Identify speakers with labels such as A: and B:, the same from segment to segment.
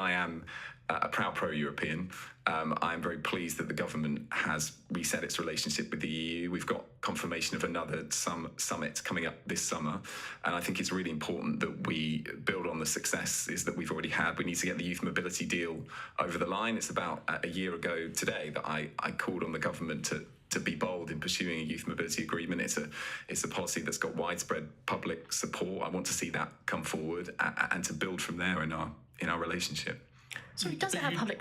A: I am a proud pro-European. I'm very pleased that the government has reset its relationship with the EU. We've got confirmation of another summit coming up this summer. And I think it's really important that we build on the successes that we've already had. We need to get the youth mobility deal over the line. It's about a year ago today that I called on the government to be bold in pursuing a youth mobility agreement. It's a policy that's got widespread public support. I want to see that come forward and to build from there in our relationship.
B: So does it have public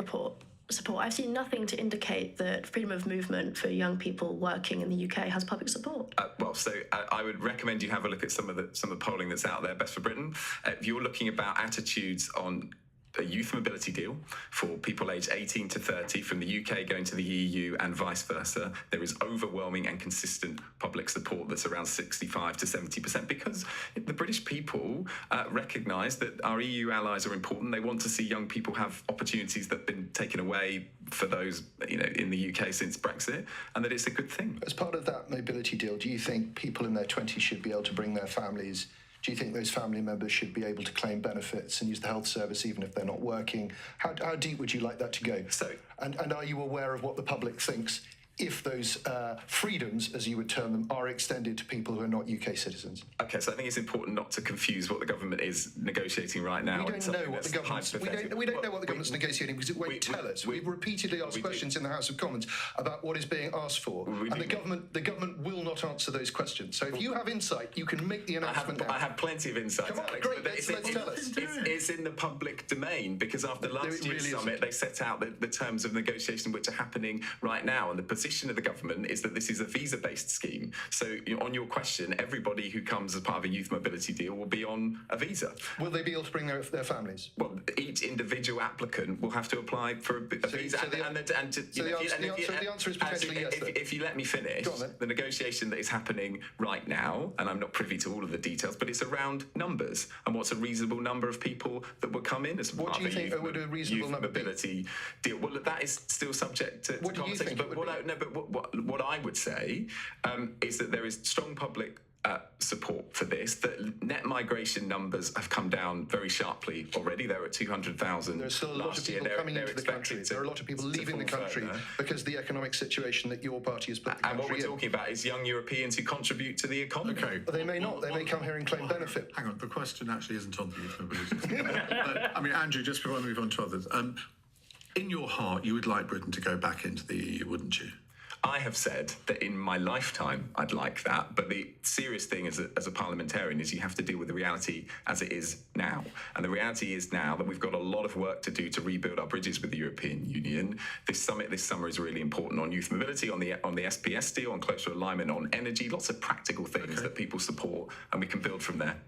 B: support? I've seen nothing to indicate that freedom of movement for young people working in the UK has public support.
A: I would recommend you have a look at some of the polling that's out there, Best for Britain. If you're looking about attitudes on a youth mobility deal for people aged 18 to 30 from the UK going to the EU and vice versa, there is overwhelming and consistent public support that's around 65 to 70%, because the British people recognise that our EU allies are important. They want to see young people have opportunities that have been taken away for those in the UK since Brexit, and that it's a good thing.
C: As part of that mobility deal, do you think people in their 20s should be able to bring their families? Do you think those family members should be able to claim benefits and use the health service even if they're not working? How deep would you like that to go? And are you aware of what the public thinks if those freedoms, as you would term them, are extended to people who are not UK citizens?
A: Okay, so I think it's important not to confuse what the government is negotiating right now.
C: We don't know what the government's negotiating because it won't tell us. We've repeatedly asked questions in the House of Commons about what is being asked for, and the government will not answer those questions. So if you have insight, you can make the announcement now.
A: I have plenty of insight.
C: Come on,
A: Alex,
C: great, let's tell us.
A: It's in the public domain, because after last year's summit, they set out the terms of negotiation which are happening right now, and the position of the government is that this is a visa-based scheme. So on your question, everybody who comes as part of a youth mobility deal will be on a visa.
C: Will they be able to bring their families?
A: Well, each individual applicant will have to apply for a visa.
C: The answer is potentially yes.
A: If you let me finish, the negotiation that is happening right now, and I'm not privy to all of the details, but it's around numbers and what's a reasonable number of people that will come in as part of a youth mobility deal. Well, that is still subject to conversation. What I would say is that there is strong public support for this, that net migration numbers have come down very sharply already. They were at 200,000
C: There are still a lot of people coming into the country. There are a lot of people leaving the country because of the economic situation that your party has put the country in.
A: And what we're talking about is young Europeans who contribute to the economy.
C: Okay. But they may not. They may come here and claim benefit.
D: Hang on, the question actually isn't on the youth mobility. Andrew, just before I move on to others, in your heart, you would like Britain to go back into the EU, wouldn't you?
A: I have said that in my lifetime I'd like that, but the serious thing as a parliamentarian is you have to deal with the reality as it is now. And the reality is now that we've got a lot of work to do to rebuild our bridges with the European Union. This summit this summer is really important on youth mobility, on the SPS deal, on closer alignment, on energy, lots of practical things that people support, and we can build from there.